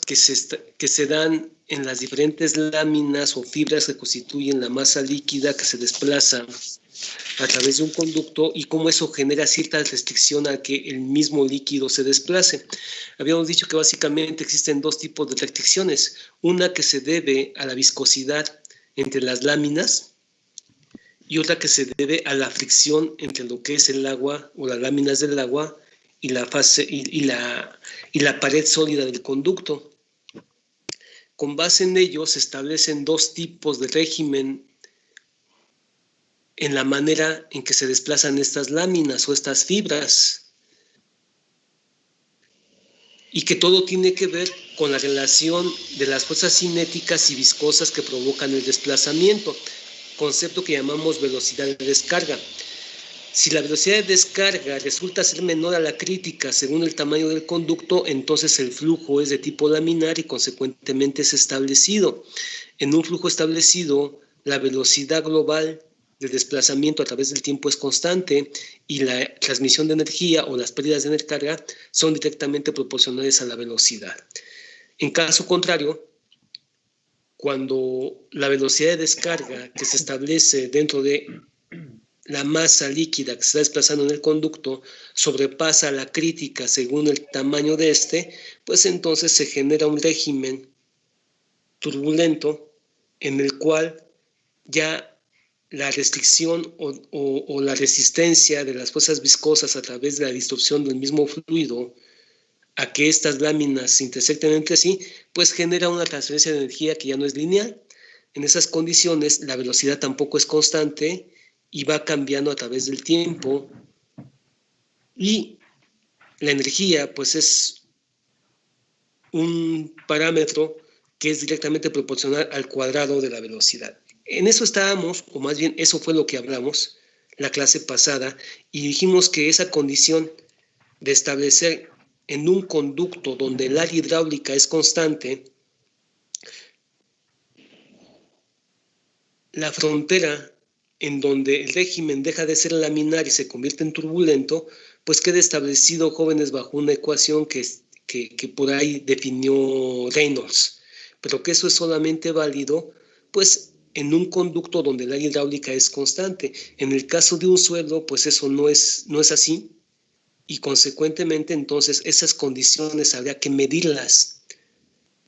que se dan en las diferentes láminas o fibras que constituyen la masa líquida que se desplaza a través de un conducto y cómo eso genera cierta restricción a que el mismo líquido se desplace. Habíamos dicho que básicamente existen dos tipos de restricciones, una que se debe a la viscosidad entre las láminas y otra que se debe a la fricción entre lo que es el agua o las láminas del agua y la pared sólida del conducto. Con base en ello se establecen dos tipos de régimen en la manera en que se desplazan estas láminas o estas fibras, y que todo tiene que ver con la relación de las fuerzas cinéticas y viscosas que provocan el desplazamiento, concepto que llamamos velocidad de descarga. Si la velocidad de descarga resulta ser menor a la crítica según el tamaño del conducto, entonces el flujo es de tipo laminar y consecuentemente es establecido. En un flujo establecido, la velocidad global de desplazamiento a través del tiempo es constante y la transmisión de energía o las pérdidas de descarga son directamente proporcionales a la velocidad. En caso contrario, cuando la velocidad de descarga que se establece dentro de la masa líquida que se está desplazando en el conducto sobrepasa la crítica según el tamaño de este, pues entonces se genera un régimen turbulento en el cual ya la restricción o la resistencia de las fuerzas viscosas a través de la distorsión del mismo fluido a que estas láminas se intersecten entre sí, pues genera una transferencia de energía que ya no es lineal. En esas condiciones la velocidad tampoco es constante y va cambiando a través del tiempo, y la energía pues es un parámetro que es directamente proporcional al cuadrado de la velocidad. En eso estábamos, o más bien eso fue lo que hablamos la clase pasada, y dijimos que esa condición de establecer en un conducto donde el área hidráulica es constante, la frontera en donde el régimen deja de ser laminar y se convierte en turbulento, pues queda establecido, jóvenes, bajo una ecuación que por ahí definió Reynolds, pero que eso es solamente válido pues en un conducto donde la hidráulica es constante. En el caso de un suelo, pues eso no es así, y consecuentemente entonces esas condiciones habría que medirlas.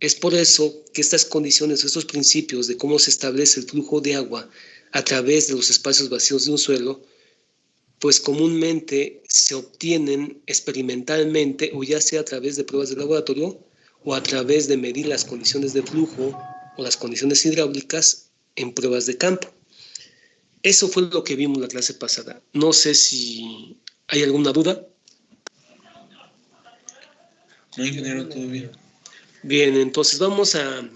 Es por eso que estas condiciones, estos principios de cómo se establece el flujo de agua a través de los espacios vacíos de un suelo, pues comúnmente se obtienen experimentalmente, o ya sea a través de pruebas de laboratorio o a través de medir las condiciones de flujo o las condiciones hidráulicas en pruebas de campo. Eso fue lo que vimos la clase pasada. No sé si hay alguna duda. No, ingeniero, todo bien. Bien, entonces vamos a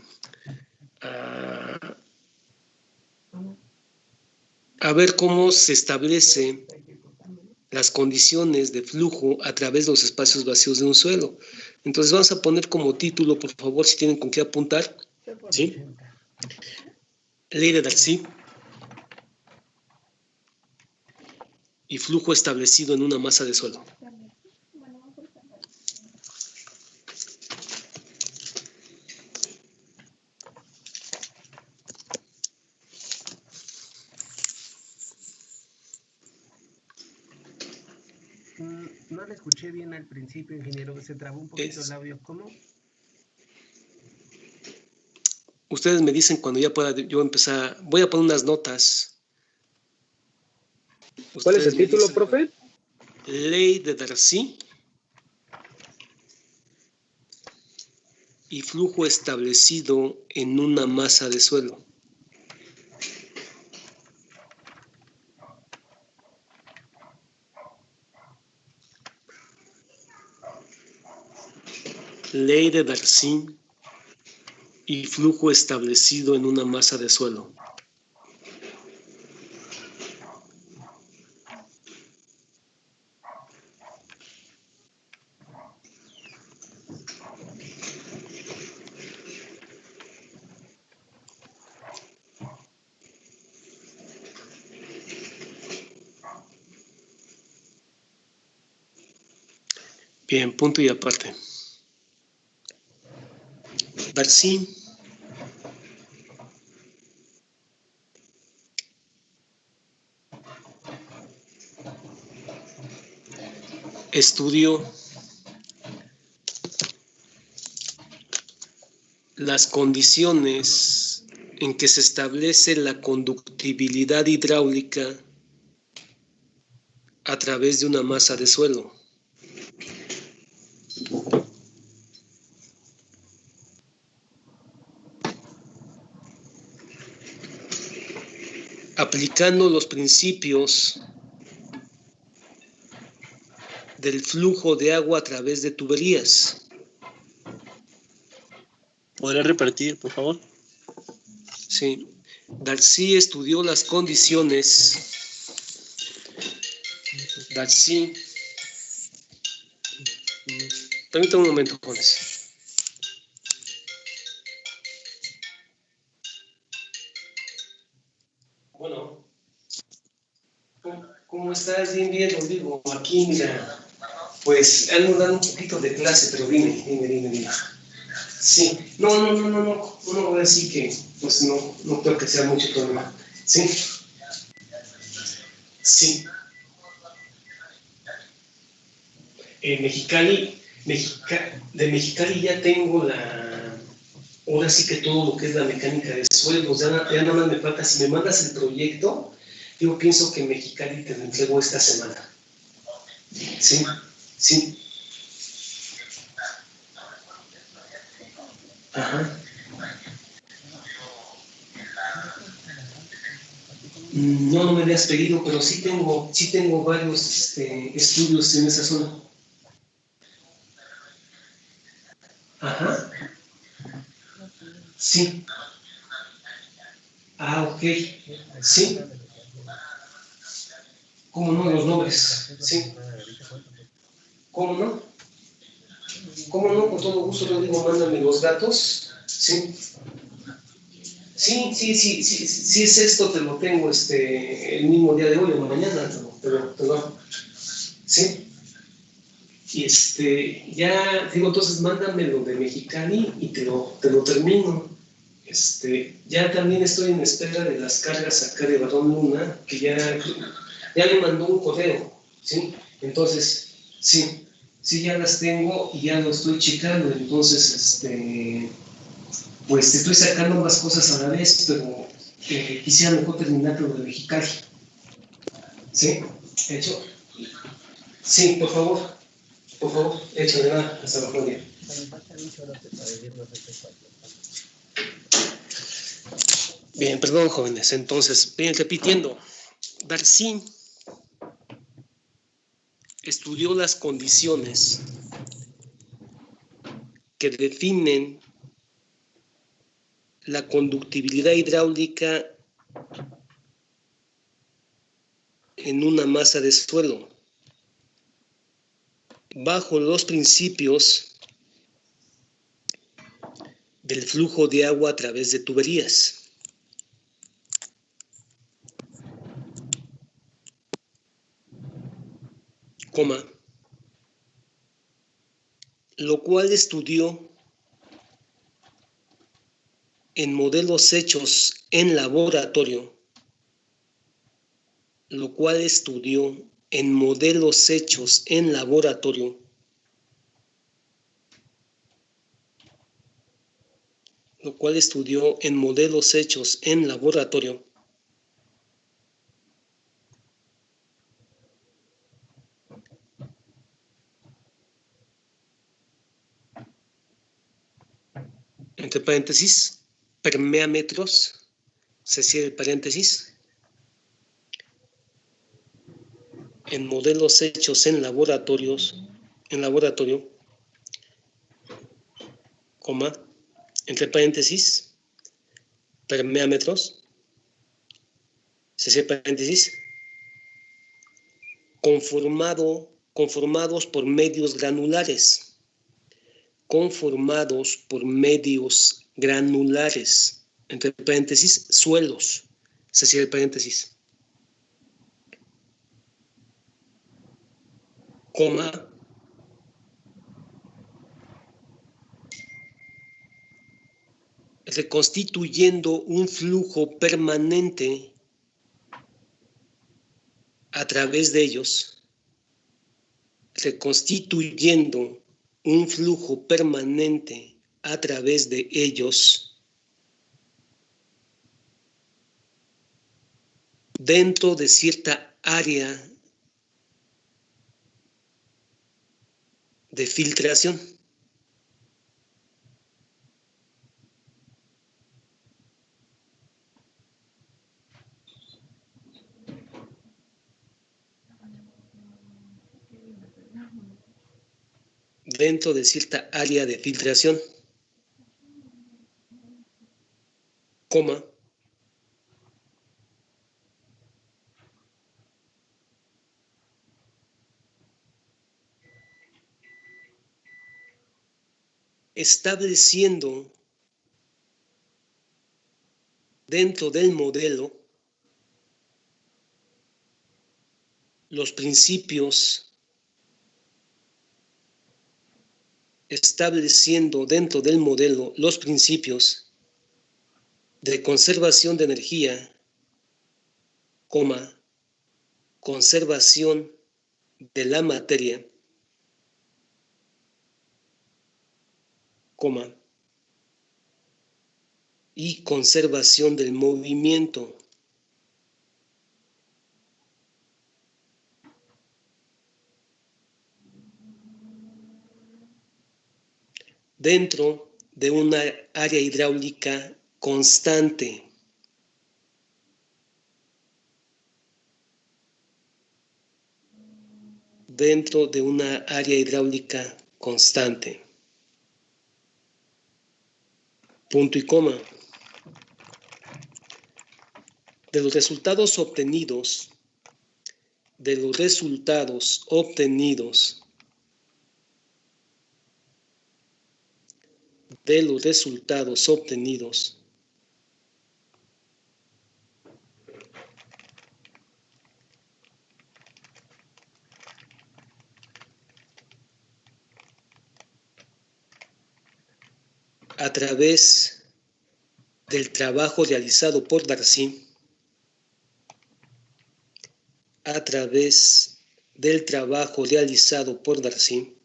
ver cómo se establece las condiciones de flujo a través de los espacios vacíos de un suelo. Entonces vamos a poner como título, por favor, si tienen con qué apuntar, ¿sí? Ley de Darcy y flujo establecido en una masa de suelo. No le escuché bien al principio, ingeniero, se trabó un poquito el audio. ¿Cómo? Ustedes me dicen cuando ya pueda yo empezar. Voy a poner unas notas. ¿Cuál es el título, profe? Ley de Darcy y flujo establecido en una masa de suelo. Ley de Darcy y flujo establecido en una masa de suelo. Bien, punto y aparte. Darcy estudió las condiciones en que se establece la conductibilidad hidráulica a través de una masa de suelo. Aplicando los principios del flujo de agua a través de tuberías. ¿Podría repetir, por favor? Sí. Darcy estudió las condiciones. Darcy. Permítame un momento, jóvenes. Bueno. ¿Cómo estás? Bien, bien, Rodrigo. Aquí, mira. Pues ando dando un poquito de clase, pero dime. Sí. No voy a decir que, pues no creo que sea mucho problema. Sí. Sí. Mexicali, de Mexicali ya tengo ahora sí que todo lo que es la mecánica de suelos, ya nada más me falta, si me mandas el proyecto, yo pienso que Mexicali te lo entrego esta semana. Sí. Ajá. No me habías pedido, pero sí tengo varios estudios en esa zona. Ajá. Sí. Ok. Sí. ¿Cómo no? Los nombres. Sí. ¿Cómo no? Con todo gusto, Rodrigo, mándame los datos. Sí. Sí, es esto, te lo tengo el mismo día de hoy o mañana, te lo hago. Sí. Y ya, digo, entonces mándame lo de Mexicali y te lo termino. Ya también estoy en espera de las cargas acá de Barón Luna, que ya me mandó un correo, ¿sí? Entonces, sí, ya las tengo y ya lo estoy checando, entonces, pues te estoy sacando más cosas a la vez, pero quisiera mejor terminar lo de Mexicali. ¿Sí? ¿Hecho? Sí, por favor, hecho de nada, hasta la próxima. Bien, perdón, jóvenes. Entonces, bien, repitiendo. Darcy estudió las condiciones que definen la conductibilidad hidráulica en una masa de suelo, bajo los principios del flujo de agua a través de tuberías. Coma, lo cual estudió en modelos hechos en laboratorio, lo cual estudió en modelos hechos en laboratorio, lo cual estudió en modelos hechos en laboratorio, entre paréntesis, permeámetros, se cierra el paréntesis, en modelos hechos en laboratorio, coma, entre paréntesis, permeámetros, se cierra paréntesis, conformados por medios granulares, entre paréntesis, suelos, se cierra el paréntesis, coma, reconstituyendo un flujo permanente a través de ellos, reconstituyendo un flujo permanente a través de ellos, dentro de cierta área de filtración. Dentro de cierta área de filtración, coma, estableciendo dentro del modelo los principios, estableciendo dentro del modelo los principios de conservación de energía, coma, conservación de la materia, coma, y conservación del movimiento. Dentro de una área hidráulica constante. Dentro de una área hidráulica constante. Punto y coma. De los resultados obtenidos, de los resultados obtenidos a través del trabajo realizado por Darcy, a través del trabajo realizado por Darcy,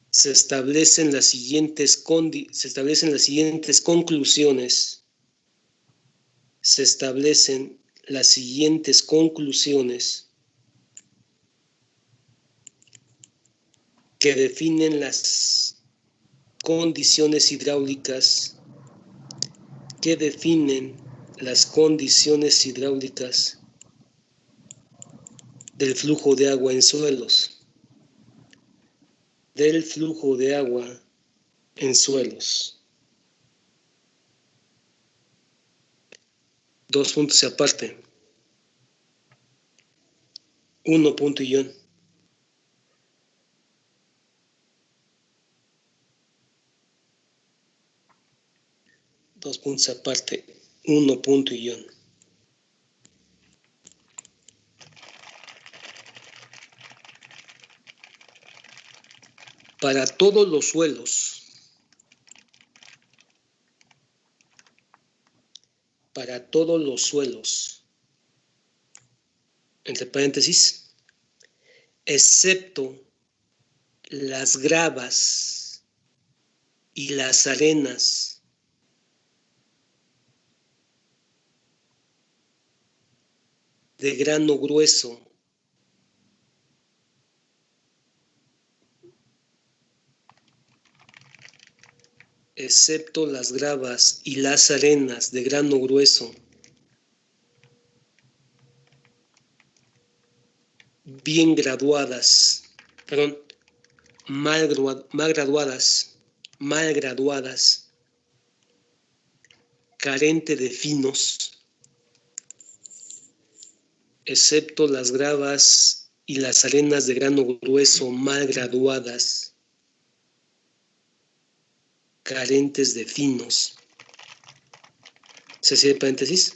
se establecen las siguientes conclusiones. Se establecen las siguientes conclusiones que definen las condiciones hidráulicas, del flujo de agua en suelos. Dos puntos aparte. 1 punto y guión. Dos puntos aparte. 1 punto y guión. Para todos los suelos, entre paréntesis, excepto las gravas y las arenas de grano grueso, bien graduadas, mal graduadas, carente de finos, excepto las gravas y las arenas de grano grueso mal graduadas, carentes de finos. ¿Se cierra paréntesis?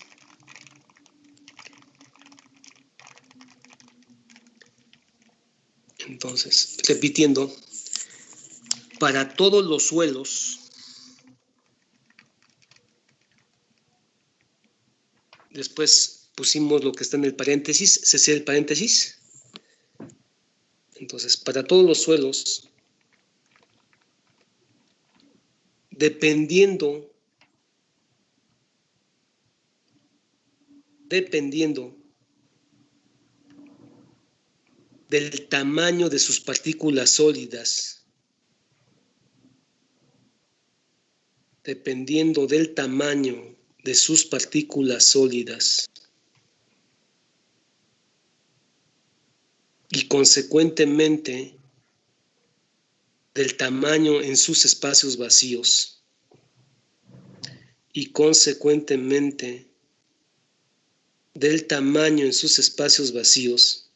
Entonces, repitiendo, para todos los suelos, después pusimos lo que está en el paréntesis, se cierra el paréntesis. Entonces, para todos los suelos, dependiendo del tamaño de sus partículas sólidas, dependiendo del tamaño de sus partículas sólidas y consecuentemente del tamaño en sus espacios vacíos y consecuentemente del tamaño en sus espacios vacíos,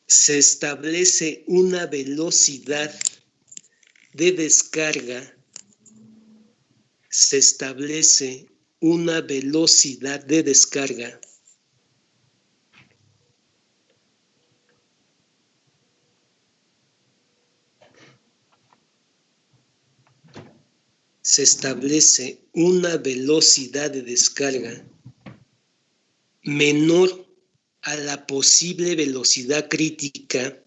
se establece una velocidad de descarga, menor a la posible velocidad crítica,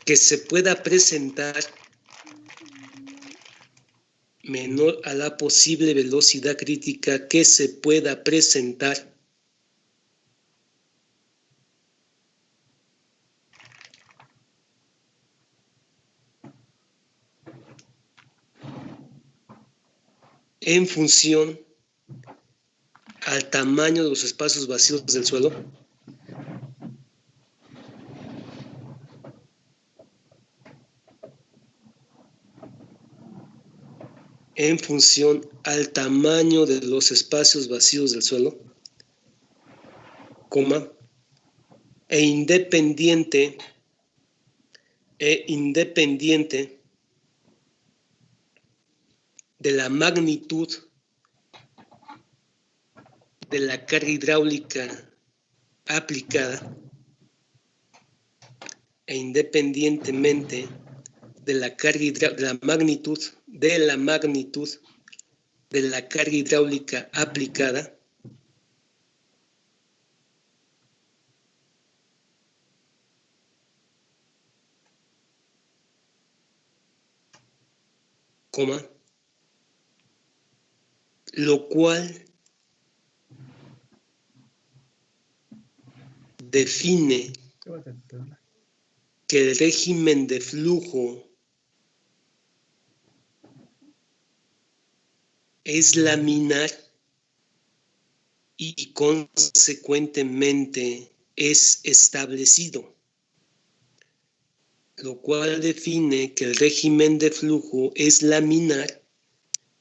que se pueda presentar, en función al tamaño de los espacios vacíos del suelo, coma, e independiente de la magnitud de la carga hidráulica aplicada, e independientemente de la magnitud de la carga hidráulica aplicada, coma, lo cual define que el régimen de flujo es laminar y consecuentemente es establecido, lo cual define que el régimen de flujo es laminar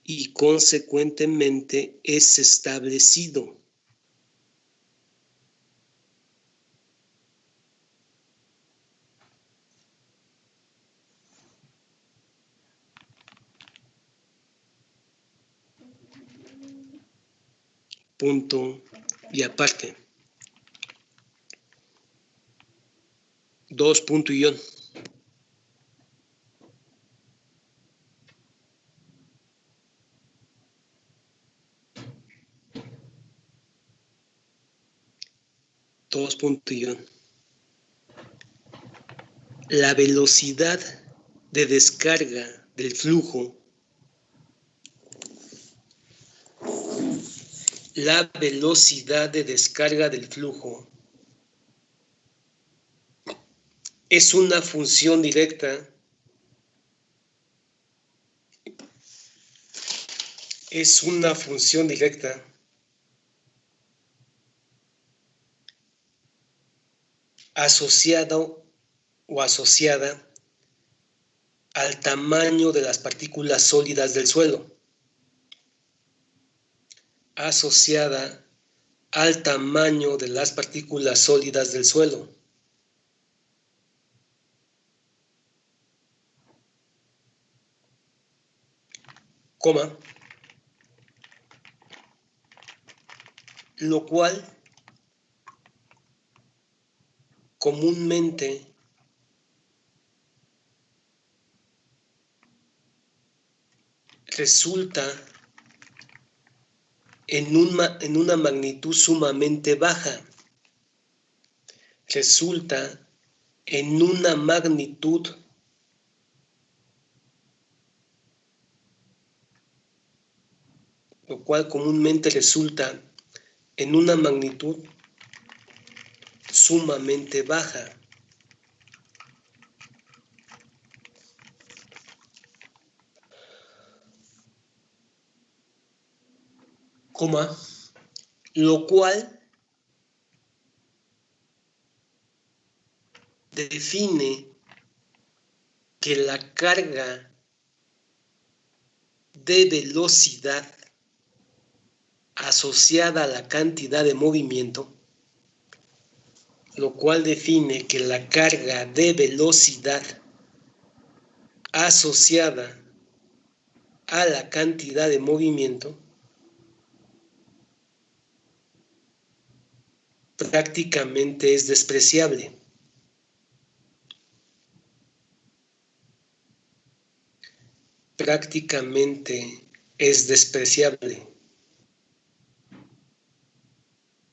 y consecuentemente es establecido. Punto y aparte. 2 punto y guión. La velocidad de descarga del flujo, es una función directa asociada o asociada al tamaño de las partículas sólidas del suelo. asociada al tamaño de las partículas sólidas del suelo. Coma, lo cual comúnmente resulta en una magnitud sumamente baja. Resulta en una magnitud lo cual comúnmente resulta en una magnitud sumamente baja. Coma, lo cual define que la carga de velocidad asociada a la cantidad de movimiento, lo cual define que la carga de velocidad asociada a la cantidad de movimiento prácticamente es despreciable. Prácticamente es despreciable.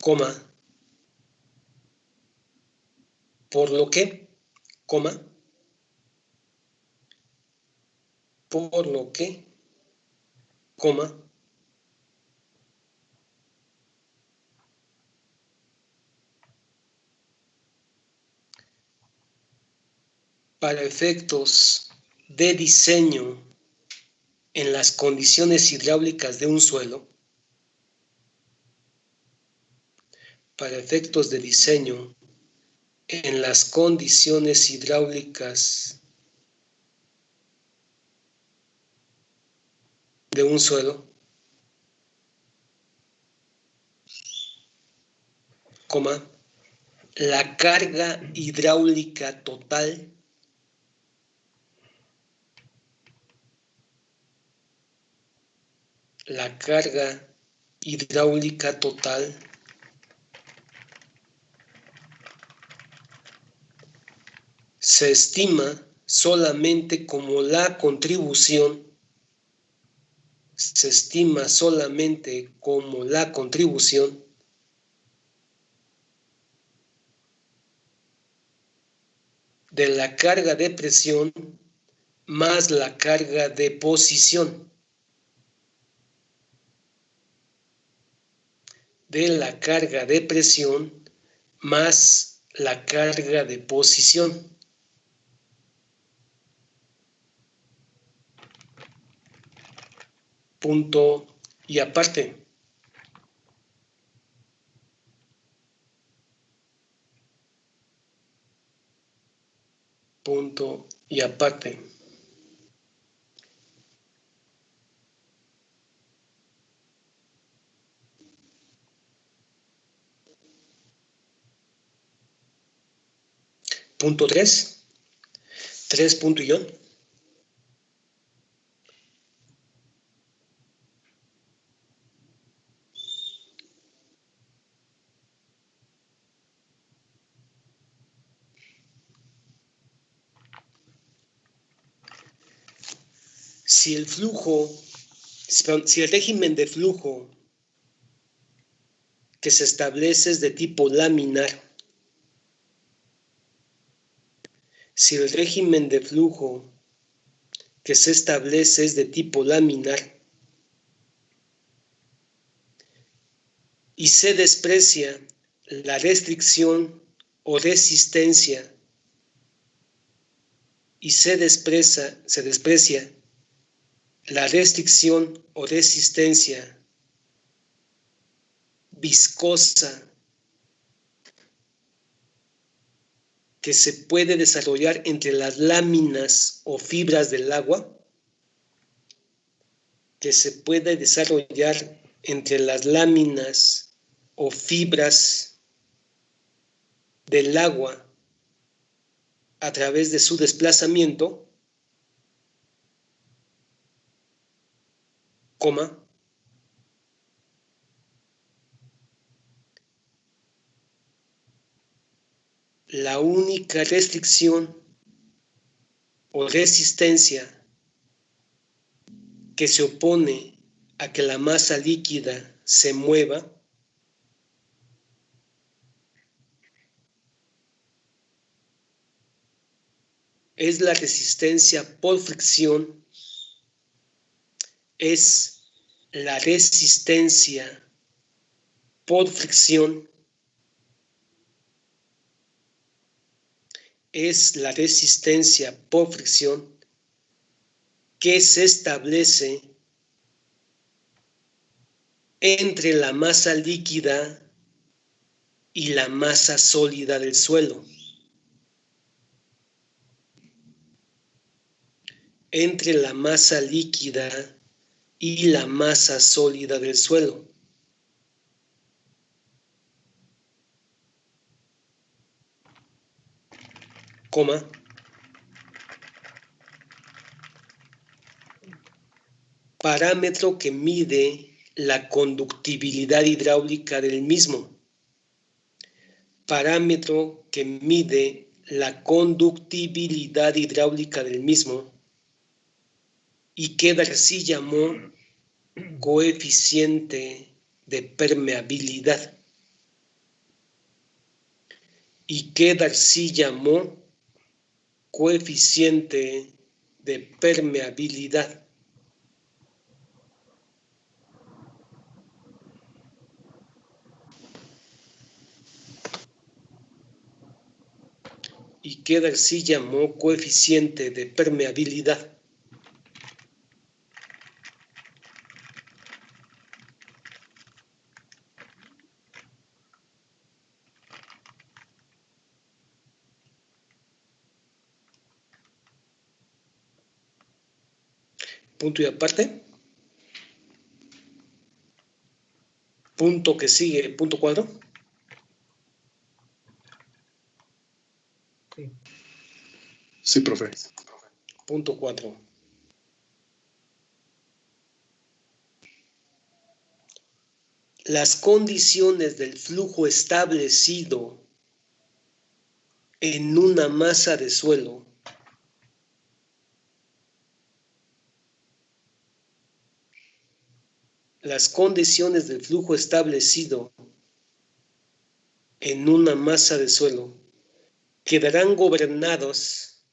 Coma, por lo que, coma, por lo que, coma, para efectos de diseño en las condiciones hidráulicas de un suelo, para efectos de diseño en las condiciones hidráulicas de un suelo, coma, la carga hidráulica total se estima solamente como la contribución de la carga de presión más la carga de posición. De la carga de presión más la carga de posición. Punto y aparte. Punto y aparte. Punto 3. 3 punto y guión. Si el régimen de flujo que se establece es de tipo laminar, si el régimen de flujo que se establece es de tipo laminar y se desprecia la restricción o resistencia y se desprecia la restricción o resistencia viscosa que se puede desarrollar entre las láminas o fibras del agua, que se puede desarrollar entre las láminas o fibras del agua a través de su desplazamiento, coma, la única restricción o resistencia que se opone a que la masa líquida se mueva es la resistencia por fricción, es la resistencia por fricción, es la resistencia por fricción que se establece entre la masa líquida y la masa sólida del suelo. Entre la masa líquida y la masa sólida del suelo. Coma. Parámetro que mide la conductibilidad hidráulica del mismo. Parámetro que mide la conductibilidad hidráulica del mismo y que Darcy llamó coeficiente de permeabilidad. Y que Darcy llamó coeficiente de permeabilidad. Y que Darcy llamó coeficiente de permeabilidad. Punto y aparte. Punto que sigue, punto 4. Sí. Sí, profe. Punto 4. Las condiciones del flujo establecido en una masa de suelo las condiciones del flujo establecido en una masa de suelo quedarán gobernadas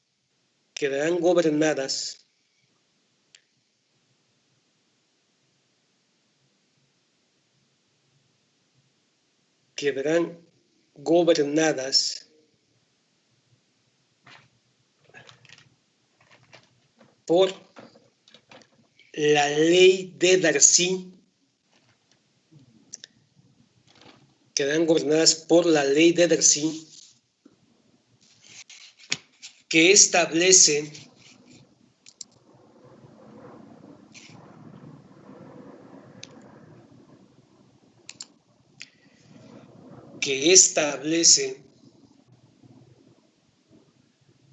por la ley de Darcy, quedarán gobernadas por la ley de Darcy, que establece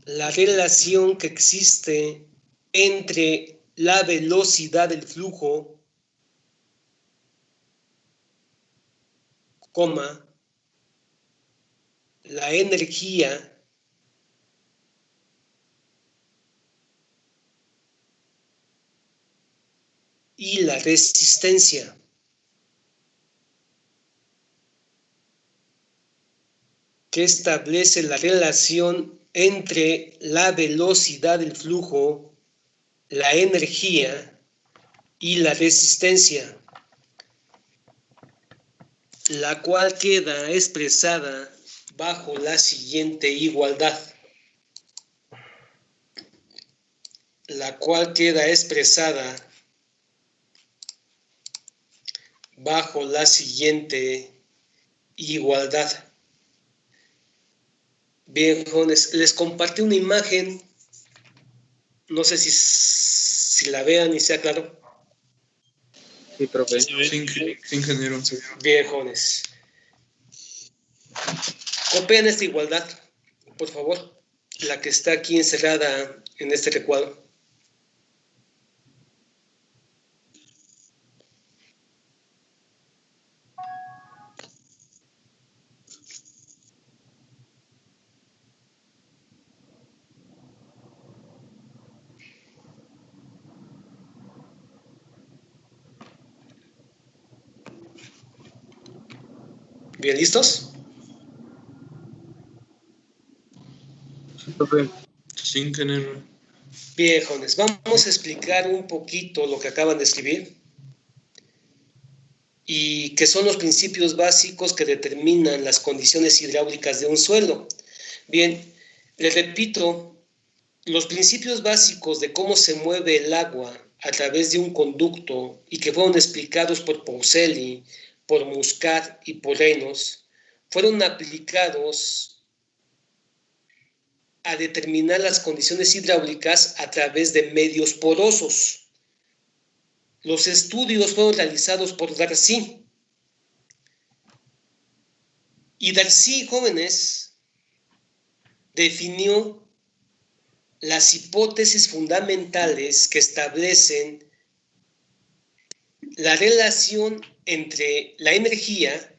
la relación que existe entre la velocidad del flujo, coma, la energía y la resistencia. Que establece la relación entre la velocidad del flujo, la energía y la resistencia, la cual queda expresada bajo la siguiente igualdad. La cual queda expresada bajo la siguiente igualdad. Bien, jóvenes, les compartí una imagen, no sé si la vean y sea claro. Sí, profe. Sí, Sí, ingeniero. Sí. Bien, jóvenes. Copien esta igualdad, por favor, la que está aquí encerrada en este recuadro. Bien, ¿listos? Sí, profe. Sí, ingeniero. Bien, jóvenes, vamos a explicar un poquito lo que acaban de escribir y que son los principios básicos que determinan las condiciones hidráulicas de un suelo. Bien, les repito, los principios básicos de cómo se mueve el agua a través de un conducto y que fueron explicados por Pauseli, por Muscat y por Reynolds, fueron aplicados a determinar las condiciones hidráulicas a través de medios porosos. Los estudios fueron realizados por Darcy. Y Darcy, jóvenes, definió las hipótesis fundamentales que establecen la relación entre la energía,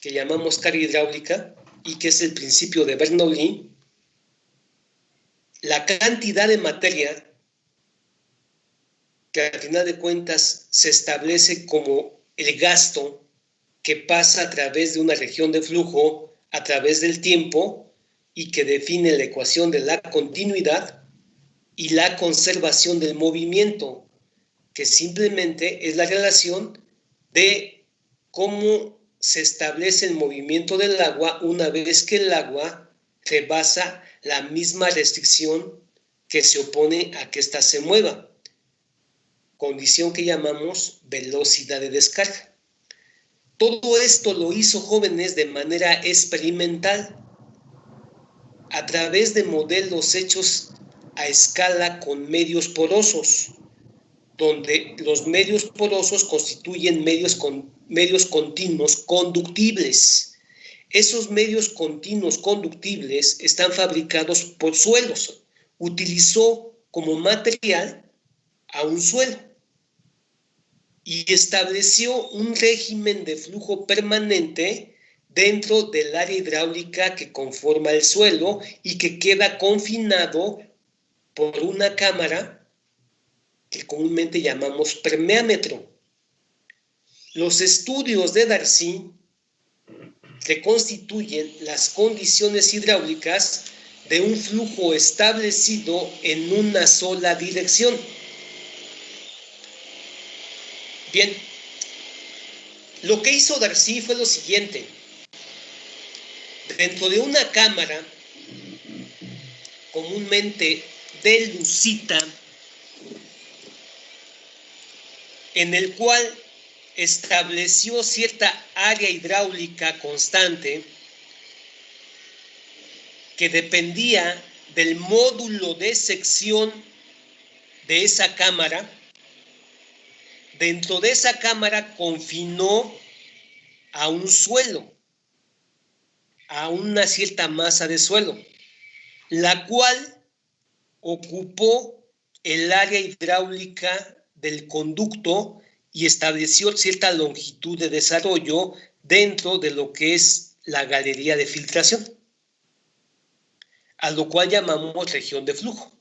que llamamos carga hidráulica, y que es el principio de Bernoulli, la cantidad de materia, que al final de cuentas se establece como el gasto que pasa a través de una región de flujo, a través del tiempo, y que define la ecuación de la continuidad y la conservación del movimiento, que simplemente es la relación de cómo se establece el movimiento del agua una vez que el agua rebasa la misma restricción que se opone a que ésta se mueva, condición que llamamos velocidad de descarga. Todo esto lo hizo, jóvenes, de manera experimental, a través de modelos hechos a escala con medios porosos, donde los medios porosos constituyen medios continuos conductibles. Esos medios continuos conductibles están fabricados por suelos. Utilizó como material a un suelo y estableció un régimen de flujo permanente dentro del área hidráulica que conforma el suelo y que queda confinado por una cámara que comúnmente llamamos permeámetro. Los estudios de Darcy reconstituyen las condiciones hidráulicas de un flujo establecido en una sola dirección. Bien, lo que hizo Darcy fue lo siguiente. Dentro de una cámara, comúnmente de lucita, en el cual estableció cierta área hidráulica constante que dependía del módulo de sección de esa cámara. Dentro de esa cámara confinó a un suelo, a una cierta masa de suelo, la cual ocupó el área hidráulica del conducto y estableció cierta longitud de desarrollo dentro de lo que es la galería de filtración, a lo cual llamamos región de flujo,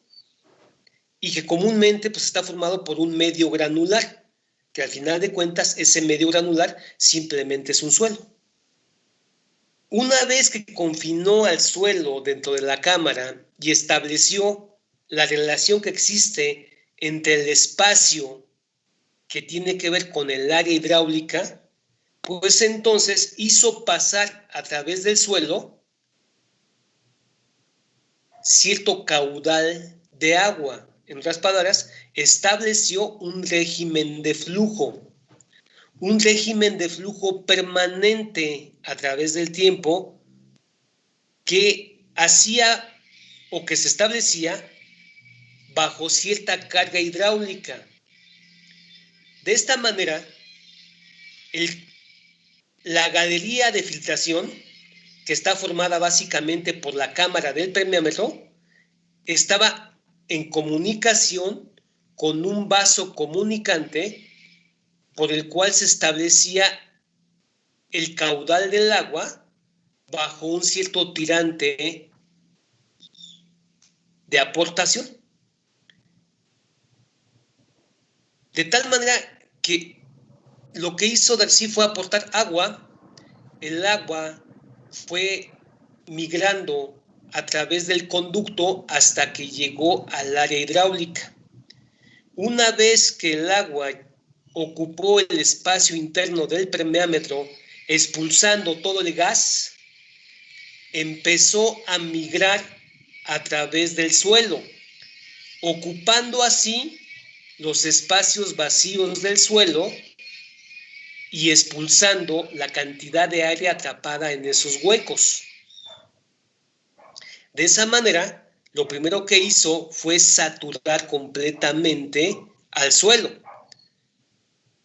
y que comúnmente pues, está formado por un medio granular, que al final de cuentas ese medio granular simplemente es un suelo. Una vez que confinó al suelo dentro de la cámara y estableció la relación que existe entre el espacio que tiene que ver con el área hidráulica, pues entonces hizo pasar a través del suelo cierto caudal de agua. En otras palabras, estableció un régimen de flujo permanente a través del tiempo que hacía o que se establecía bajo cierta carga hidráulica. De esta manera, la galería de filtración, que está formada básicamente por la cámara del permeámetro, estaba en comunicación con un vaso comunicante por el cual se establecía el caudal del agua bajo un cierto tirante de aportación. De tal manera que lo que hizo Darcy fue aportar agua. El agua fue migrando a través del conducto hasta que llegó al área hidráulica. Una vez que el agua ocupó el espacio interno del permeámetro, expulsando todo el gas, empezó a migrar a través del suelo, ocupando así los espacios vacíos del suelo y expulsando la cantidad de aire atrapada en esos huecos. De esa manera, lo primero que hizo fue saturar completamente al suelo.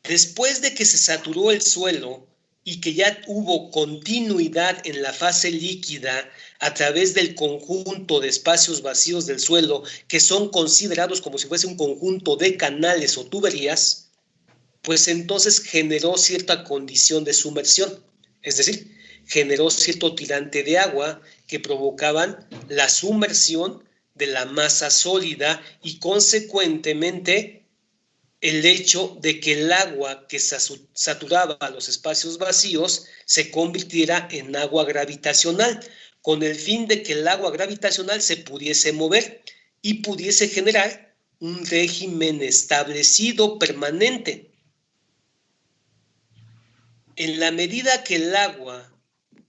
Después de que se saturó el suelo y que ya hubo continuidad en la fase líquida a través del conjunto de espacios vacíos del suelo, que son considerados como si fuese un conjunto de canales o tuberías, pues entonces generó cierta condición de sumersión, es decir, generó cierto tirante de agua que provocaban la sumersión de la masa sólida y consecuentemente el hecho de que el agua que saturaba los espacios vacíos se convirtiera en agua gravitacional, con el fin de que el agua gravitacional se pudiese mover y pudiese generar un régimen establecido permanente. En la medida que el agua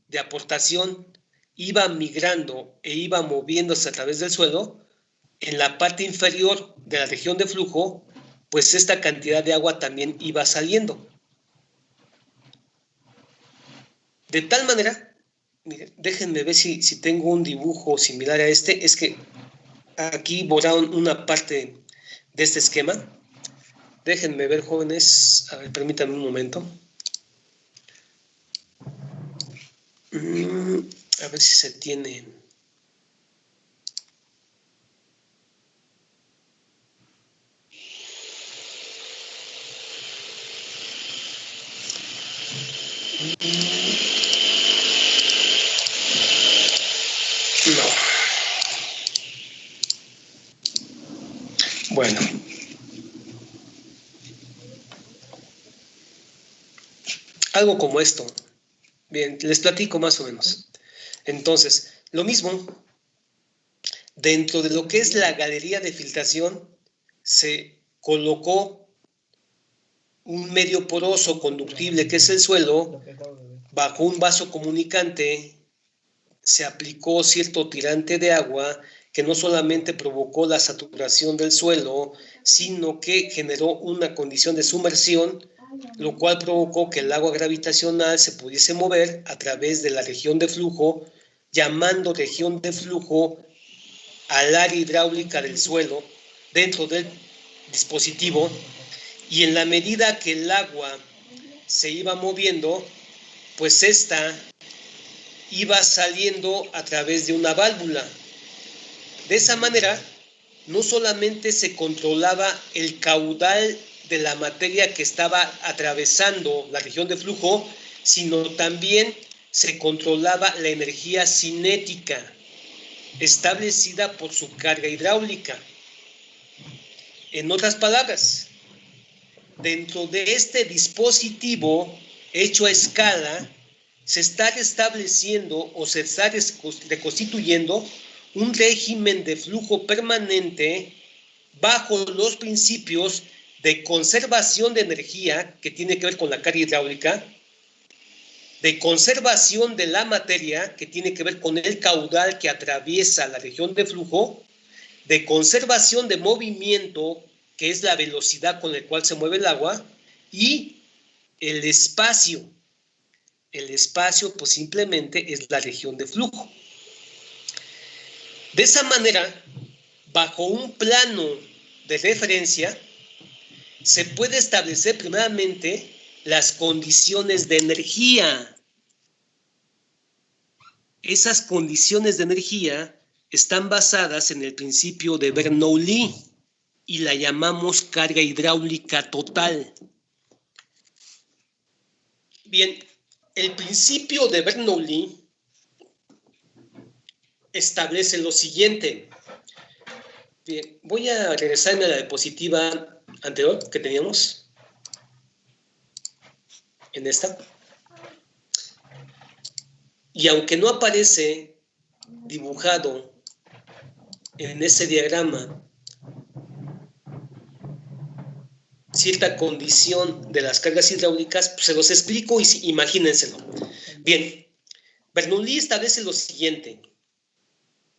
de aportación iba migrando e iba moviéndose a través del suelo, en la parte inferior de la región de flujo, pues esta cantidad de agua también iba saliendo. De tal manera, miren, déjenme ver si tengo un dibujo similar a este. Es que aquí borraron una parte de este esquema. Déjenme ver, jóvenes. A ver, permítanme un momento. A ver si se tiene. No. Bueno. Algo como esto. Bien, les platico más o menos. Entonces, lo mismo, dentro de lo que es la galería de filtración, se colocó un medio poroso conductible que es el suelo, bajo un vaso comunicante se aplicó cierto tirante de agua que no solamente provocó la saturación del suelo, sino que generó una condición de sumersión, lo cual provocó que el agua gravitacional se pudiese mover a través de la región de flujo, llamando región de flujo al área hidráulica del suelo dentro del dispositivo, y en la medida que el agua se iba moviendo, pues esta iba saliendo a través de una válvula. De esa manera, no solamente se controlaba el caudal de la materia que estaba atravesando la región de flujo, sino también se controlaba la energía cinética establecida por su carga hidráulica. En otras palabras, dentro de este dispositivo hecho a escala, se está estableciendo o se está reconstituyendo un régimen de flujo permanente bajo los principios de conservación de energía que tiene que ver con la carga hidráulica, de conservación de la materia que tiene que ver con el caudal que atraviesa la región de flujo, de conservación de movimiento, que es la velocidad con la cual se mueve el agua, y el espacio. El espacio, pues simplemente es la región de flujo. De esa manera, bajo un plano de referencia, se puede establecer primeramente las condiciones de energía. Esas condiciones de energía están basadas en el principio de Bernoulli y la llamamos carga hidráulica total. Bien, el principio de Bernoulli establece lo siguiente. Bien, voy a regresarme a la diapositiva anterior que teníamos. En esta. Y aunque no aparece dibujado en ese diagrama cierta condición de las cargas hidráulicas, pues se los explico y imagínenselo. Bien, Bernoulli establece lo siguiente.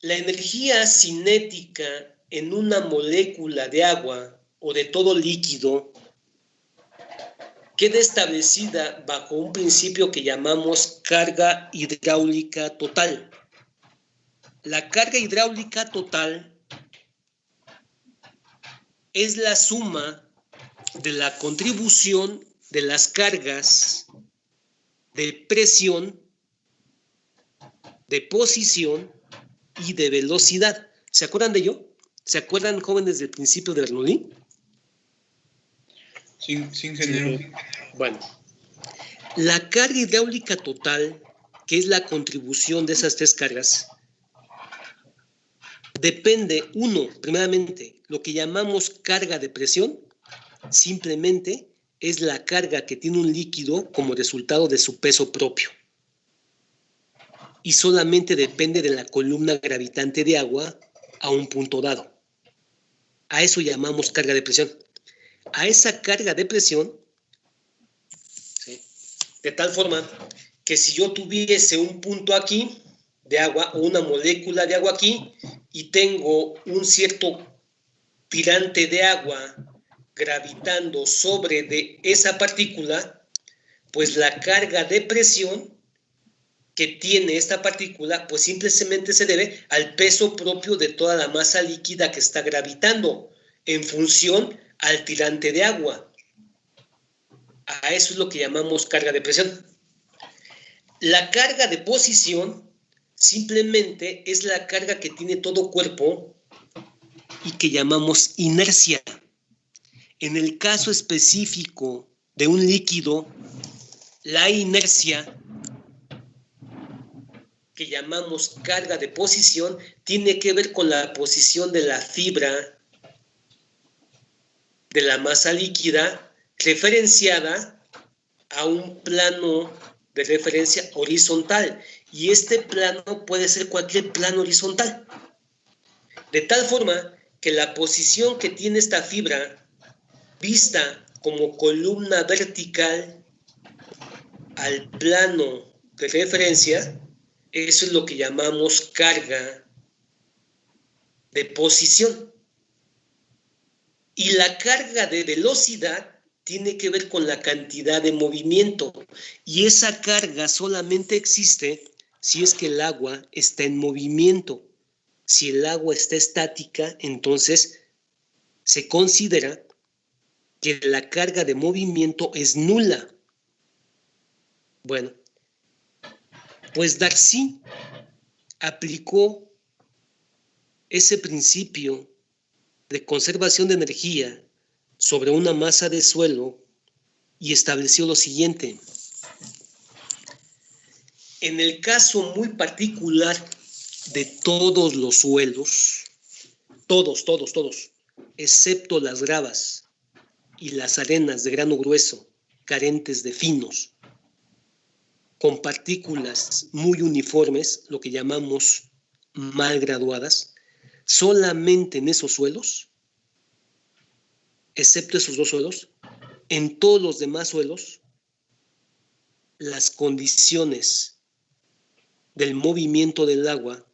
La energía cinética en una molécula de agua o de todo líquido queda establecida bajo un principio que llamamos carga hidráulica total. La carga hidráulica total es la suma de la contribución de las cargas de presión, de posición y de velocidad. ¿Se acuerdan de ello? ¿Se acuerdan, jóvenes, del principio de Bernoulli? Sí, ingeniero. Bueno, la carga hidráulica total, que es la contribución de esas tres cargas, depende, primeramente, lo que llamamos carga de presión, simplemente es la carga que tiene un líquido como resultado de su peso propio. Y solamente depende de la columna gravitante de agua a un punto dado. A eso llamamos carga de presión. A esa carga de presión, ¿sí?, de tal forma que si yo tuviese un punto aquí de agua o una molécula de agua aquí y tengo un cierto tirante de agua gravitando sobre de esa partícula, pues la carga de presión que tiene esta partícula, pues simplemente se debe al peso propio de toda la masa líquida que está gravitando en función al tirante de agua. A eso es lo que llamamos carga de presión. La carga de posición simplemente es la carga que tiene todo cuerpo y que llamamos inercia. En el caso específico de un líquido, la inercia, que llamamos carga de posición, tiene que ver con la posición de la fibra de la masa líquida referenciada a un plano de referencia horizontal. Y este plano puede ser cualquier plano horizontal. De tal forma que la posición que tiene esta fibra vista como columna vertical al plano de referencia, eso es lo que llamamos carga de posición. Y la carga de velocidad tiene que ver con la cantidad de movimiento. Y esa carga solamente existe si es que el agua está en movimiento. Si el agua está estática, entonces se considera que la carga de movimiento es nula. Bueno, pues Darcy aplicó ese principio de conservación de energía sobre una masa de suelo y estableció lo siguiente. En el caso muy particular de todos los suelos, todos, excepto las gravas y las arenas de grano grueso, carentes de finos, con partículas muy uniformes, lo que llamamos mal graduadas, solamente en esos suelos, excepto esos dos suelos, en todos los demás suelos, las condiciones del movimiento del agua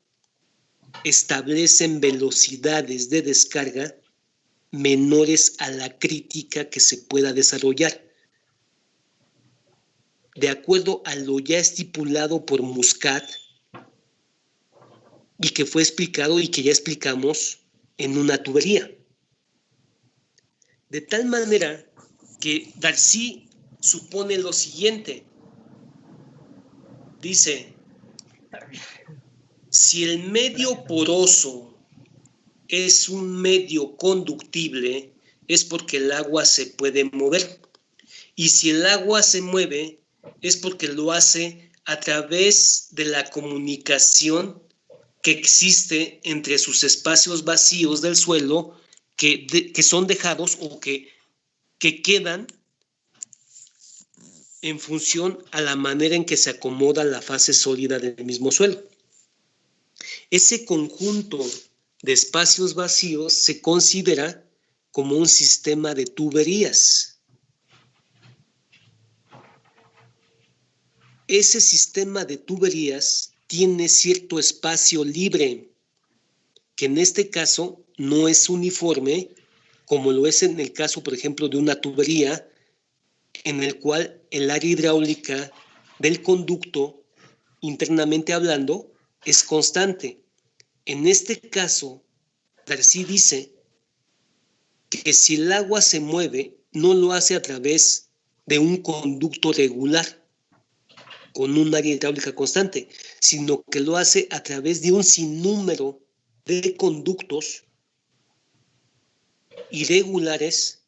establecen velocidades de descarga menores a la crítica que se pueda desarrollar, de acuerdo a lo ya estipulado por Muscat y que fue explicado y que ya explicamos en una tubería. De tal manera que Darcy supone lo siguiente. Dice, si el medio poroso es un medio conductible, es porque el agua se puede mover. Y si el agua se mueve, es porque lo hace a través de la comunicación que existe entre sus espacios vacíos del suelo que son dejados o que quedan en función a la manera en que se acomoda la fase sólida del mismo suelo. Ese conjunto de espacios vacíos se considera como un sistema de tuberías. Ese sistema de tuberías tiene cierto espacio libre, que en este caso no es uniforme, como lo es en el caso, por ejemplo, de una tubería, en el cual el área hidráulica del conducto, internamente hablando, es constante. En este caso, Darcy dice que si el agua se mueve, no lo hace a través de un conducto regular, con un área hidráulica constante, sino que lo hace a través de un sinnúmero de conductos irregulares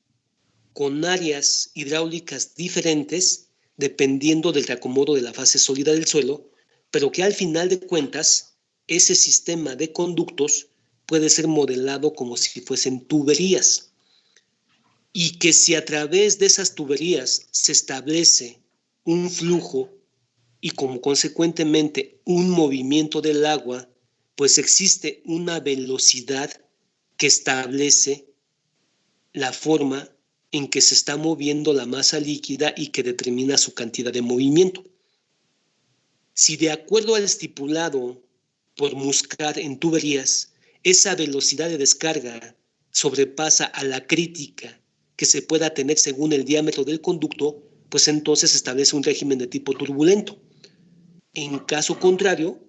con áreas hidráulicas diferentes dependiendo del reacomodo de la fase sólida del suelo, pero que al final de cuentas ese sistema de conductos puede ser modelado como si fuesen tuberías, y que si a través de esas tuberías se establece un flujo y como consecuentemente un movimiento del agua, pues existe una velocidad que establece la forma en que se está moviendo la masa líquida y que determina su cantidad de movimiento. Si de acuerdo al estipulado por Muscat en tuberías, esa velocidad de descarga sobrepasa a la crítica que se pueda tener según el diámetro del conducto, pues entonces se establece un régimen de tipo turbulento. En caso contrario,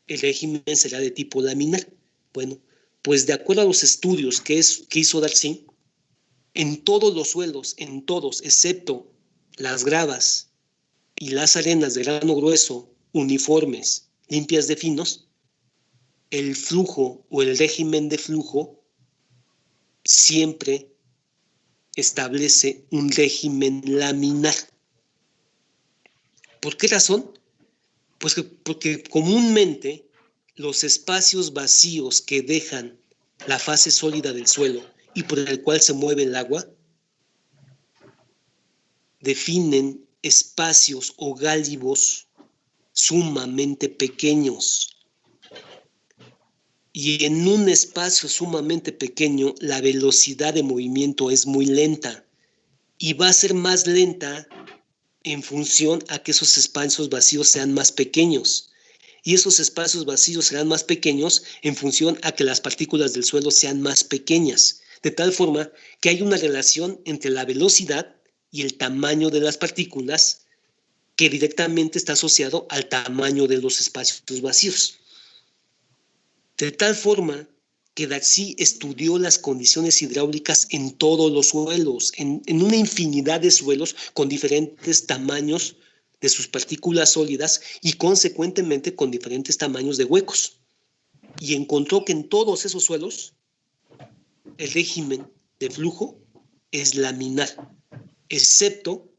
el régimen será de tipo laminar. Bueno, pues de acuerdo a los estudios que hizo Darcy, en todos los suelos, en todos, excepto las gravas y las arenas de grano grueso, uniformes, limpias de finos, el flujo o el régimen de flujo siempre establece un régimen laminar. ¿Por qué razón? Pues porque comúnmente los espacios vacíos que dejan la fase sólida del suelo y por el cual se mueve el agua definen espacios o gálibos sumamente pequeños. Y en un espacio sumamente pequeño la velocidad de movimiento es muy lenta y va a ser más lenta en función a que esos espacios vacíos sean más pequeños. Y esos espacios vacíos serán más pequeños en función a que las partículas del suelo sean más pequeñas, de tal forma que hay una relación entre la velocidad y el tamaño de las partículas que directamente está asociado al tamaño de los espacios vacíos. De tal forma que Darcy estudió las condiciones hidráulicas en todos los suelos, en una infinidad de suelos con diferentes tamaños de sus partículas sólidas y consecuentemente con diferentes tamaños de huecos. Y encontró que en todos esos suelos el régimen de flujo es laminar, excepto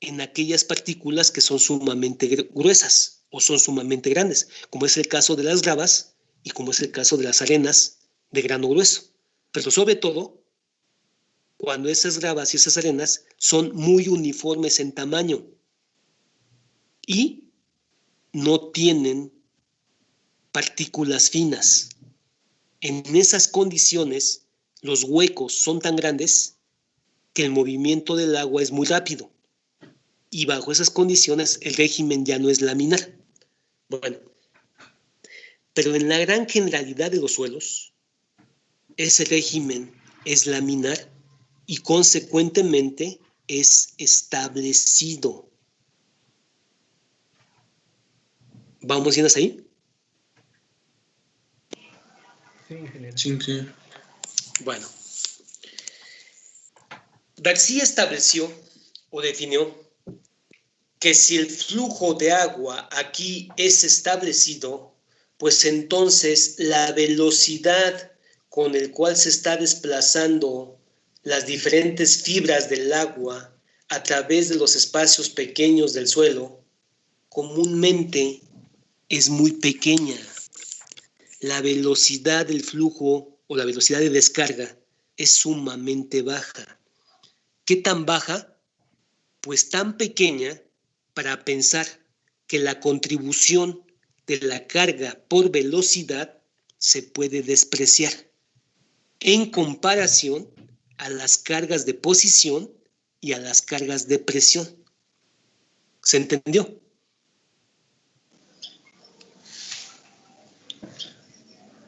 en aquellas partículas que son sumamente gruesas o son sumamente grandes, como es el caso de las gravas y como es el caso de las arenas de grano grueso. Pero sobre todo, cuando esas gravas y esas arenas son muy uniformes en tamaño y no tienen partículas finas. En esas condiciones, los huecos son tan grandes que el movimiento del agua es muy rápido. Y bajo esas condiciones, el régimen ya no es laminar. Bueno, pero en la gran generalidad de los suelos, ese régimen es laminar y consecuentemente es establecido. ¿Vamos bien hasta ahí? Sí, ingeniero. Sí, ingeniero. Bueno. García estableció o definió que si el flujo de agua aquí es establecido, pues entonces la velocidad con el cual se está desplazando las diferentes fibras del agua a través de los espacios pequeños del suelo, comúnmente es muy pequeña. La velocidad del flujo o la velocidad de descarga es sumamente baja. ¿Qué tan baja? Pues tan pequeña para pensar que la contribución de la carga por velocidad se puede despreciar en comparación a las cargas de posición y a las cargas de presión. ¿Se entendió?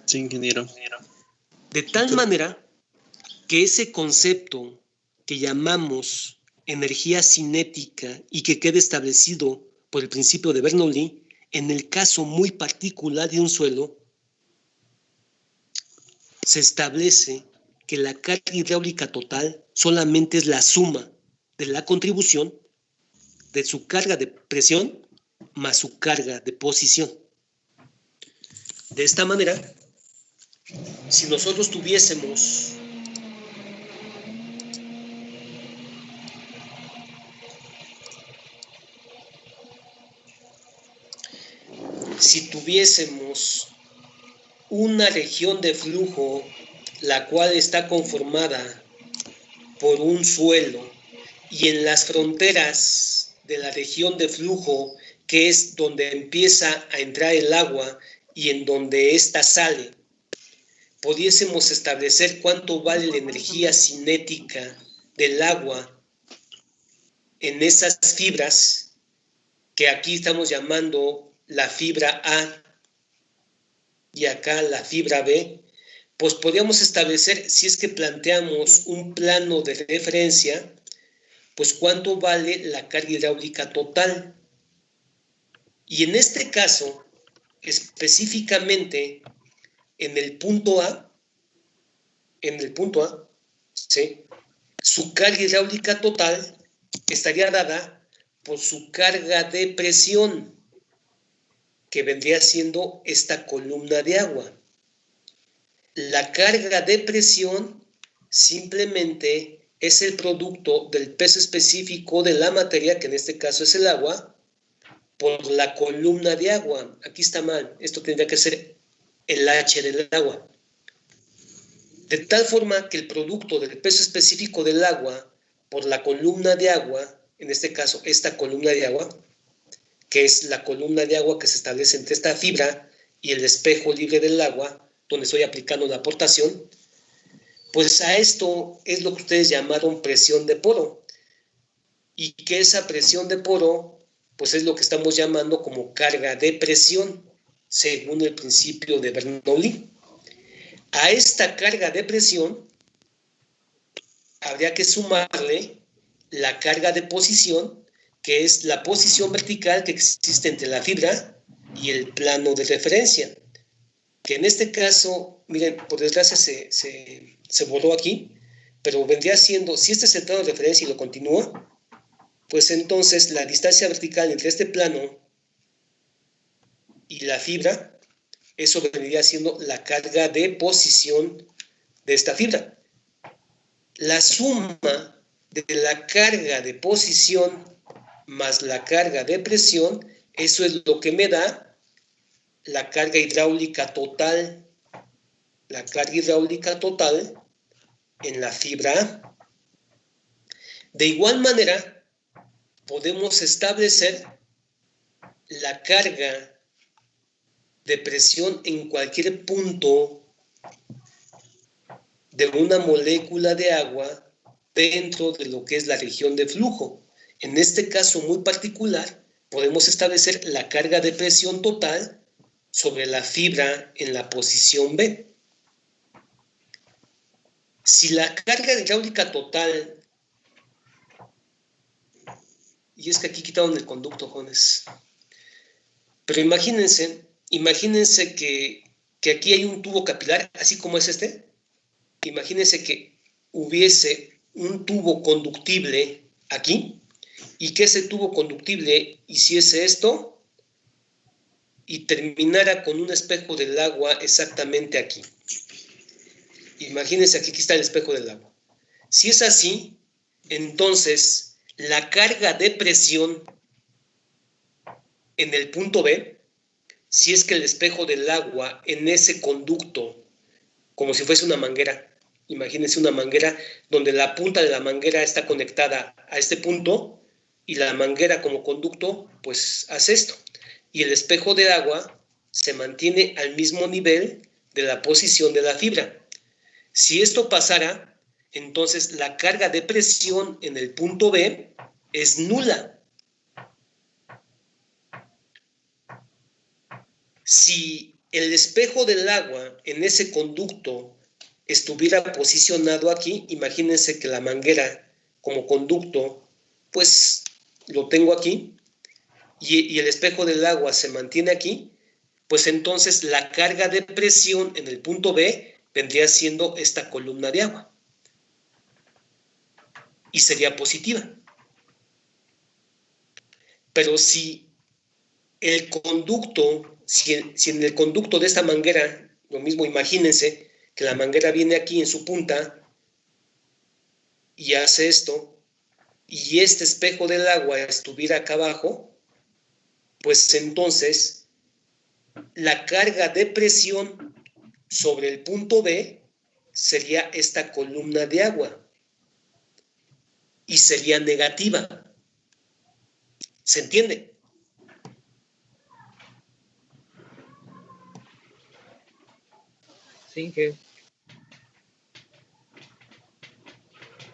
Sí, ingeniero. De tal manera que ese concepto que llamamos energía cinética y que queda establecido por el principio de Bernoulli, en el caso muy particular de un suelo, se establece que la carga hidráulica total solamente es la suma de la contribución de su carga de presión más su carga de posición. De esta manera, si nosotros tuviésemos una región de flujo, la cual está conformada por un suelo, y en las fronteras de la región de flujo, que es donde empieza a entrar el agua y en donde ésta sale, pudiésemos establecer cuánto vale la energía cinética del agua en esas fibras, que aquí estamos llamando la fibra A y acá la fibra B, pues podríamos establecer, si es que planteamos un plano de referencia, pues cuánto vale la carga hidráulica total. Y en este caso, específicamente en el punto A, ¿sí?, su carga hidráulica total estaría dada por su carga de presión, que vendría siendo esta columna de agua. La carga de presión simplemente es el producto del peso específico de la materia, que en este caso es el agua, por la columna de agua. Aquí está mal, esto tendría que ser el H del agua. De tal forma que el producto del peso específico del agua por la columna de agua, en este caso esta columna de agua, que es la columna de agua que se establece entre esta fibra y el espejo libre del agua, donde estoy aplicando la aportación, pues a esto es lo que ustedes llamaron presión de poro. Y que esa presión de poro, pues es lo que estamos llamando como carga de presión, según el principio de Bernoulli. A esta carga de presión habría que sumarle la carga de posición, que es la posición vertical que existe entre la fibra y el plano de referencia, que en este caso, miren, por desgracia se borró aquí, pero vendría siendo, si este es el plano de referencia y lo continúa, pues entonces la distancia vertical entre este plano y la fibra, eso vendría siendo la carga de posición de esta fibra. La suma de la carga de posición más la carga de presión, eso es lo que me da la carga hidráulica total. La carga hidráulica total en la fibra A. De igual manera, podemos establecer la carga de presión en cualquier punto de una molécula de agua dentro de lo que es la región de flujo. En este caso muy particular, podemos establecer la carga de presión total sobre la fibra en la posición B. Si la carga hidráulica total, y es que aquí quitaron el conducto, jóvenes, pero imagínense que aquí hay un tubo capilar, así como es este. Imagínense que hubiese un tubo conductible aquí y que ese tubo conductible hiciese esto y terminara con un espejo del agua exactamente aquí. Imagínense aquí está el espejo del agua. Si es así, entonces la carga de presión en el punto B, si es que el espejo del agua en ese conducto, como si fuese una manguera, imagínense una manguera donde la punta de la manguera está conectada a este punto y la manguera como conducto, pues hace esto. Y el espejo de agua se mantiene al mismo nivel de la posición de la fibra. Si esto pasara, entonces la carga de presión en el punto B es nula. Si el espejo del agua en ese conducto estuviera posicionado aquí, imagínense que la manguera como conducto, pues lo tengo aquí, y el espejo del agua se mantiene aquí, pues entonces la carga de presión en el punto B vendría siendo esta columna de agua. Y sería positiva. Pero si el conducto, si en el conducto de esta manguera, lo mismo imagínense que la manguera viene aquí en su punta y hace esto, y este espejo del agua estuviera acá abajo, pues entonces la carga de presión sobre el punto B sería esta columna de agua y sería negativa. ¿Se entiende? Sí, que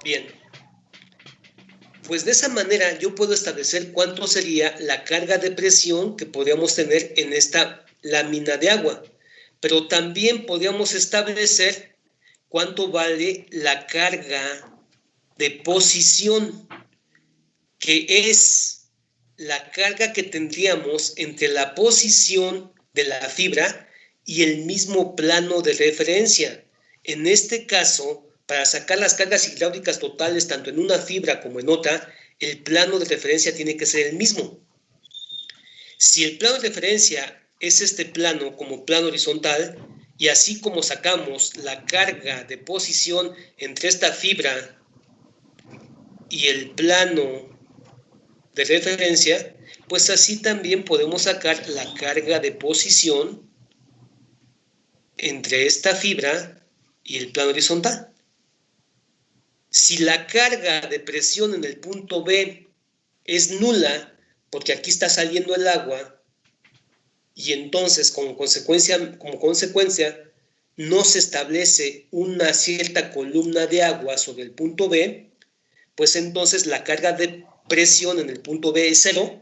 Bien. Pues de esa manera yo puedo establecer cuánto sería la carga de presión que podríamos tener en esta lámina de agua. Pero también podríamos establecer cuánto vale la carga de posición, que es la carga que tendríamos entre la posición de la fibra y el mismo plano de referencia. En este caso, para sacar las cargas hidráulicas totales tanto en una fibra como en otra, el plano de referencia tiene que ser el mismo. Si el plano de referencia es este plano como plano horizontal, y así como sacamos la carga de posición entre esta fibra y el plano de referencia, pues así también podemos sacar la carga de posición entre esta fibra y el plano horizontal. Si la carga de presión en el punto B es nula, porque aquí está saliendo el agua, y entonces como consecuencia no se establece una cierta columna de agua sobre el punto B, pues entonces la carga de presión en el punto B es 0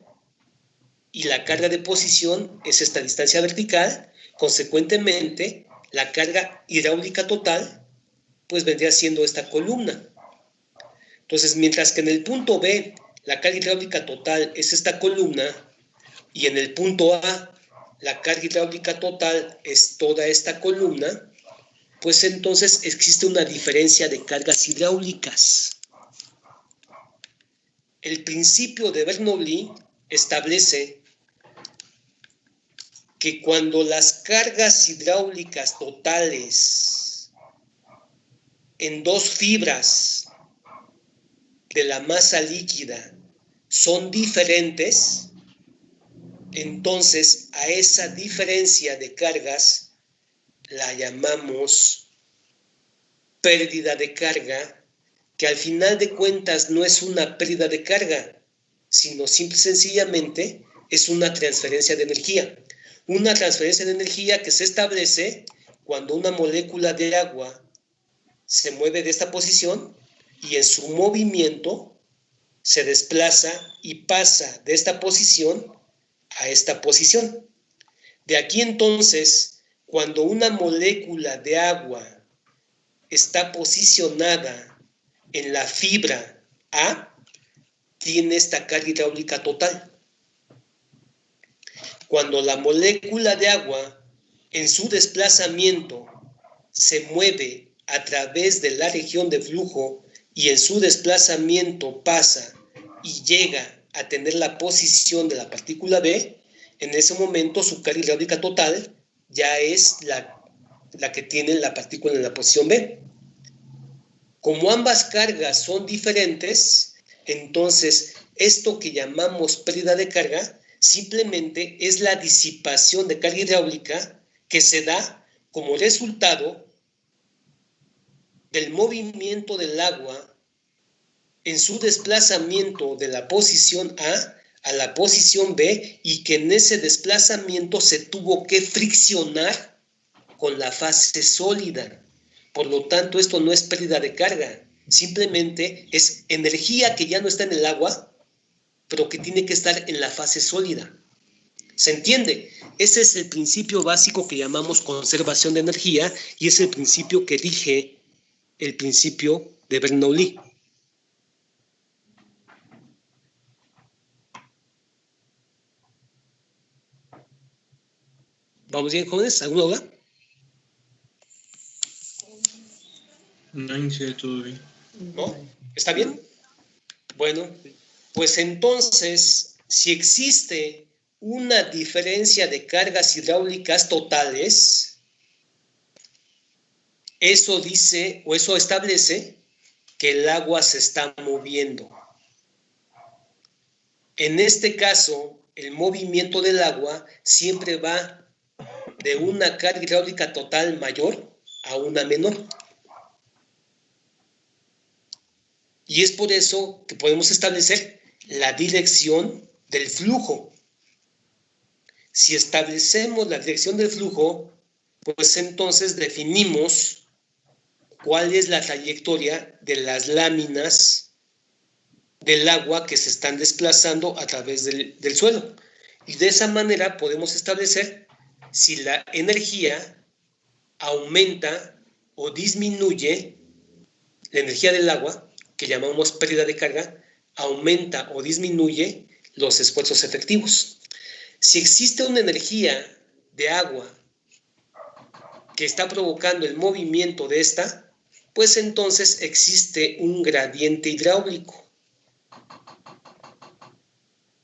y la carga de posición es esta distancia vertical. Consecuentemente, la carga hidráulica total pues vendría siendo esta columna. Entonces, mientras que en el punto B la carga hidráulica total es esta columna y en el punto A la carga hidráulica total es toda esta columna, pues entonces existe una diferencia de cargas hidráulicas. El principio de Bernoulli establece que cuando las cargas hidráulicas totales en dos fibras de la masa líquida son diferentes, entonces a esa diferencia de cargas la llamamos pérdida de carga, que al final de cuentas no es una pérdida de carga, sino simple y sencillamente es una transferencia de energía. Una transferencia de energía que se establece cuando una molécula de agua se mueve de esta posición y en su movimiento se desplaza y pasa de esta posición a esta posición. De aquí entonces, cuando una molécula de agua está posicionada en la fibra A, tiene esta carga hidráulica total. Cuando la molécula de agua en su desplazamiento se mueve a través de la región de flujo y en su desplazamiento pasa y llega a tener la posición de la partícula B, en ese momento su carga hidráulica total ya es la que tiene la partícula en la posición B. Como ambas cargas son diferentes, entonces esto que llamamos pérdida de carga simplemente es la disipación de carga hidráulica que se da como resultado del movimiento del agua en su desplazamiento de la posición A la posición B, y que en ese desplazamiento se tuvo que friccionar con la fase sólida. Por lo tanto, esto no es pérdida de carga, simplemente es energía que ya no está en el agua, pero que tiene que estar en la fase sólida. ¿Se entiende? Ese es el principio básico que llamamos conservación de energía, y es el principio que rige el principio de Bernoulli. ¿Vamos bien, jóvenes? ¿Alguna duda? No inicié todo bien. ¿No? ¿Está bien? Bueno, pues entonces, si existe una diferencia de cargas hidráulicas totales, eso dice o eso establece que el agua se está moviendo. En este caso, el movimiento del agua siempre va de una carga hidráulica total mayor a una menor. Y es por eso que podemos establecer la dirección del flujo. Si establecemos la dirección del flujo, pues entonces definimos cuál es la trayectoria de las láminas del agua que se están desplazando a través del suelo. Y de esa manera podemos establecer si la energía aumenta o disminuye, la energía del agua, que llamamos pérdida de carga, aumenta o disminuye los esfuerzos efectivos. Si existe una energía de agua que está provocando el movimiento de esta, pues entonces existe un gradiente hidráulico.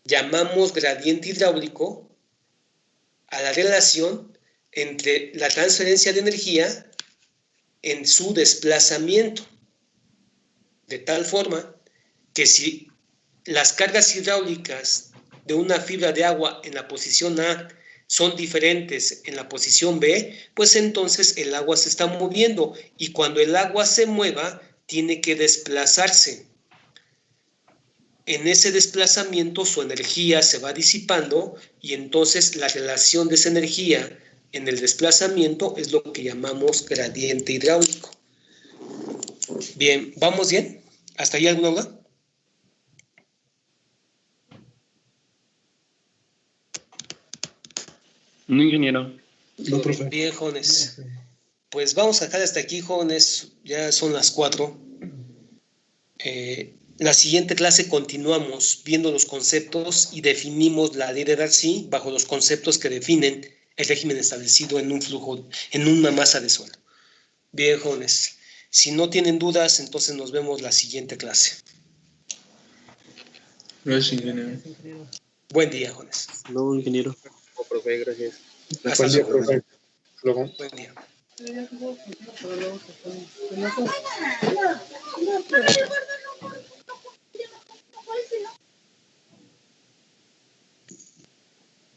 Llamamos gradiente hidráulico a la relación entre la transferencia de energía en su desplazamiento, de tal forma que si las cargas hidráulicas de una fibra de agua en la posición A son diferentes en la posición B, pues entonces el agua se está moviendo, y cuando el agua se mueva, tiene que desplazarse. En ese desplazamiento su energía se va disipando, y entonces la relación de esa energía en el desplazamiento es lo que llamamos gradiente hidráulico. Bien, ¿vamos bien? ¿Hasta ahí alguna duda? No, ingeniero. No, profe. Bien, jóvenes. Pues vamos a dejar hasta aquí, jóvenes. Ya son las 4. La siguiente clase continuamos viendo los conceptos y definimos la ley de Darcy bajo los conceptos que definen el régimen establecido en un flujo, en una masa de suelo. Bien, jóvenes. Si no tienen dudas, entonces nos vemos la siguiente clase. Gracias, ingeniero. Buen día, jóvenes. No, ingeniero. Profe, gracias. Hasta Buen día, luego. profe. Luego. Buen día. No,